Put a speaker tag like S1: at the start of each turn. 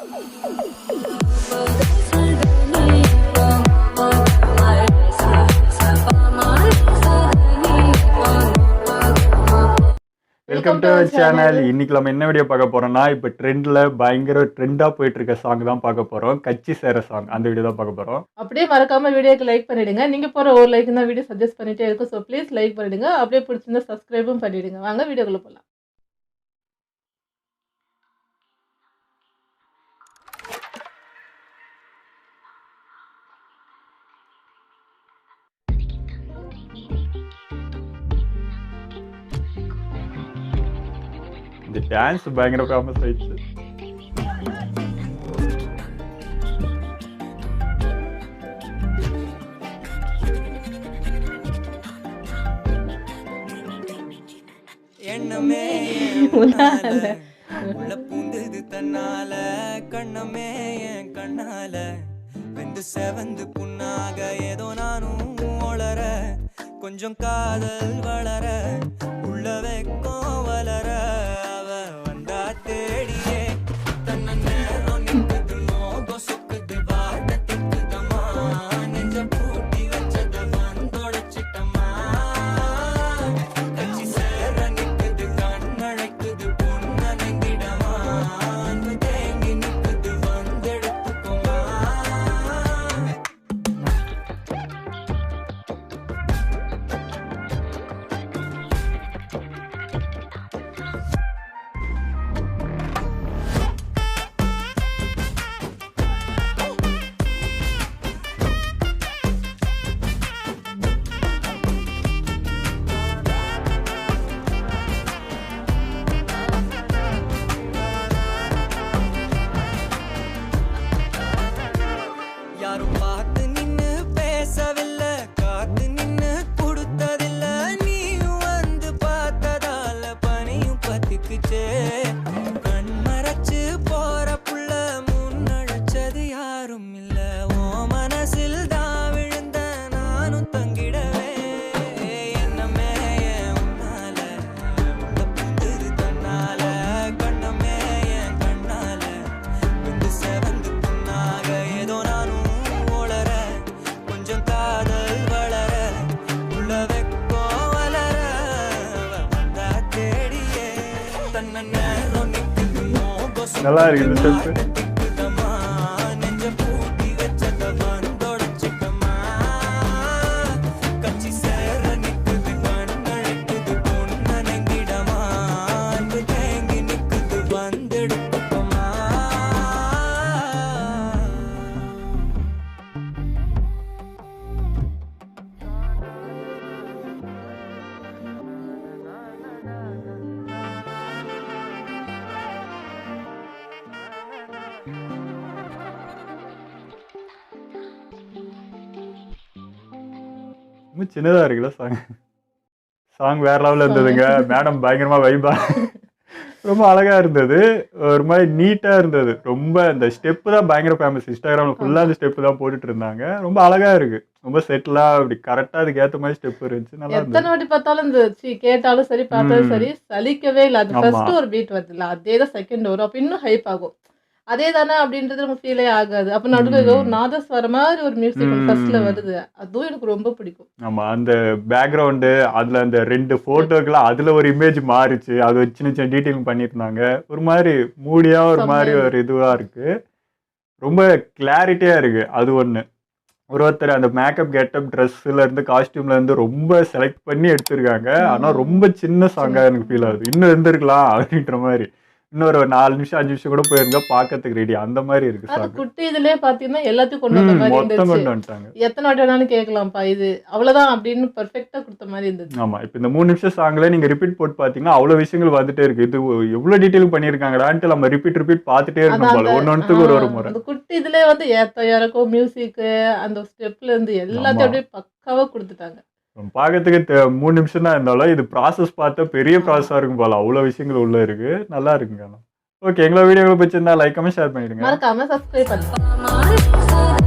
S1: Welcome to channel. இன்னைக்கு நம்ம என்ன வீடியோ பார்க்க போறோம்னா, இப்போ ட்ரெண்ட்ல பயங்கர ட்ரெண்டா போயிட்டு இருக்க சாங் தான் பார்க்க போறோம். கட்சி சேர சாங், அந்த வீடியோ தான் பார்க்க போறோம்.
S2: அப்படியே மறக்காம வீடியோக்கு லைக் பண்ணிடுங்க. நீங்க போற ஒரு லைக் தான் வீடியோ சஜஸ்ட் பண்ணிட்டே இருக்கும். ஸோ ப்ளீஸ் லைக் பண்ணிடுங்க. அப்படியே பிடிச்சிருந்தா சப்ஸ்கிரைபும் பண்ணிடுங்க. வாங்க வீடியோக்குள்ள போலாம்.
S1: இந்த டான்ஸ் பயங்கர ஃபேமஸ் ஆயிடுச்சு.
S3: எண்ணமே உள்ள பூந்தது தன்னால, கண்ணமே என் கண்ணால வெந்து செவந்து புண்ணாக ஏதோ நானும் ஒளர, கொஞ்சம் காதல் வளர, உள்ள வெக்கம் வளர, அவ வந்தா தேடியே தன்ன நேரம் நிற்குது, மோகம் சொக்குது, வாட்ட திக்குதம்மா, நெஞ்ச பூட்டி வச்சத வந்தொடைச்சிட்டம்மா, கட்சி சேர நிற்குது, கண்ணழைக்குது, பொன்னணைந்திடமா, அன்பு தேங்கி நிற்குது, வந்தெடுத்துக்குமா. யாரும் பார்த்து நின்னு பேசவில்லை, காத்து நின்னு கொடுத்ததில்ல, நீயும் வந்து பார்த்ததால பனியும் பத்திக்குச்சே, கண் மறைச்சு போற புள்ள முன்னழைச்சது யாரும் இல்ல, ஓ மனசில் தான் விழுந்த நானும் தங்கிடவே, என்னமே உன்னால உள்ள புந்தது தன்னால, கண்ணமே என் கண்ணால வந்து செவந்து புண்ணாக ஏதோ நானும் ஒளர, கொஞ்சம் காதல் வளர, உள்ள வெக்கோ வளர, அவ வந்தா தேடியே தன்ன நேரம் நிற்குது, மோகம்
S1: நல்லா இருக்கு இந்த
S3: சொக்குது,
S1: ஸ்டெப்.
S3: வாட்ட திக்குதம்மா, நெஞ்ச பூட்டி வச்சத வந்தொடைச்சிட்டம்மா, கட்சி சேர நிற்குது, கண்ணழைக்குது, பொன்னணைந்திடமா, அன்பு தேங்கி நிற்குது, வந்தெடுத்துக்குமா.
S1: ரொம்ப சின்னதா இருக்குல்ல சாங். சாங் வேற லெவல்ல இருந்ததுங்க. மேடம் பயங்கரமா வைபா, ரொம்ப அழகா இருந்தது. ஒரு மாதிரி நீட்டா இருந்தது. ரொம்ப இந்த ஸ்டெப் தான் பயங்கர ஃபேமஸ். இன்ஸ்டாகிராம்ல ஃபுல்லா அந்த ஸ்டெப் தான் போட்டுட்டு இருந்தாங்க. ரொம்ப அழகா இருக்கு. ரொம்ப செட்டிலா அப்படி கரெக்டா அதுக்கு ஏத்த மாதிரி ஸ்டெப் இருந்துச்சு. நல்லா
S2: எத்தனை
S1: இருந்தது.
S2: வாட்டி பார்த்தாலும் இந்த கேட்டாலும் சரி பார்த்தாலும் சரி சலிக்கவே இல்லை. அது
S1: ஆமா.
S2: ஃபர்ஸ்ட் ஒரு பீட் வருதுல்ல, அதே தான் செகண்ட் வரும். அப்போ இன்னும் ஹைப் ஆகும். அதே தானே அப்படின்றது நமக்கு ஃபீலே ஆகாது. அப்போ நடுவில் ஏதோ ஒரு நாதஸ்வரம் மாதிரி ஒரு மியூசிக் ஃபர்ஸ்ட்ல வருது. அதுவும் எனக்கு ரொம்ப பிடிக்கும்.
S1: ஆமா, அந்த பேக்ரவுண்டு அதுல அந்த 2 போட்டோக்கெல்லாம் அதுல ஒரு இமேஜ் மாறிச்சு. அது ஒரு சின்ன சின்ன டீட்டெயிலிங் பண்ணியிருந்தாங்க. ஒரு மாதிரி மூடியா ஒரு மாதிரி
S2: செம்மையா
S1: ஒரு இதுவா இருக்கு. ரொம்ப கிளாரிட்டியா இருக்கு. அது ஒண்ணு. ஒருத்தர் அந்த மேக்கப் கெட்டப் ட்ரெஸ்ல இருந்து காஸ்டியூம்ல இருந்து ரொம்ப செலக்ட் பண்ணி எடுத்திருக்காங்க. ஆனா ரொம்ப சின்ன சாங்கா எனக்கு ஃபீல் ஆகுது. இன்னும் இருந்திருக்கலாம் அப்படின்ற மாதிரி. இன்னொரு 4 நிமிஷம் 5 நிமிஷம் கூட போயிருந்தா பார்க்கறதுக்கு ரெடி. அந்த மாதிரி இருக்கு
S2: அது
S1: சாங்.
S2: குட்டி இதுலயே பாத்தீங்கன்னா எல்லாத்தையும் கொண்டு வந்த மாதிரி
S1: மொத்தம்
S2: இருந்துச்சு.
S1: கொண்டு வந்துட்டாங்க.
S2: எத்தனை வாட்டி வேணாலும் கேட்கலாம்ப்பா, இது அவ்வளவுதான் அப்படின்னு பெர்ஃபெக்ட்டா கொடுத்த மாதிரி இருந்துச்சு.
S1: ஆமா, இப்போ இந்த 3 நிமிஷம் சாங்ல நீங்க ரிப்பீட் போட்டு பாத்தீங்கன்னா அவ்வளவு விஷயங்கள் வந்துட்டே இருக்கு. இது எவ்வளவு டீட்டெயில் பண்ணிருக்காங்கடான்ட்டு நம்ம ரிப்பீட் பார்த்துட்டே
S2: அதான்
S1: இருக்கணும்
S2: அந்த
S1: போல. ஒன்னொன்னுக்கு ஒரு முறை.
S2: அந்த குட்டி இதுலயே வந்து ஏத்த இறக்கம் மியூசிக் அந்த ஸ்டெப்ல இருந்து எல்லாத்தையும்
S1: ஆமா.
S2: அப்படியே பக்காவா கொடுத்துட்டாங்க.
S1: பார்க்கறதுக்கு 3 நிமிஷம் தான் இருந்தாலும் இது ப்ராசஸ் பார்த்தா பெரிய ப்ராசஸா இருக்கும் போல. அவ்வளவு விஷயங்கள் உள்ள இருக்கு. நல்லா இருக்குங்க. ஓகே, எங்களோட வீடியோவை பிடிச்சிருந்தா லைக் கமெண்ட் ஷேர் பண்ணிடுங்க.
S2: மறக்காம சப்ஸ்கிரைப் பண்ணுங்க.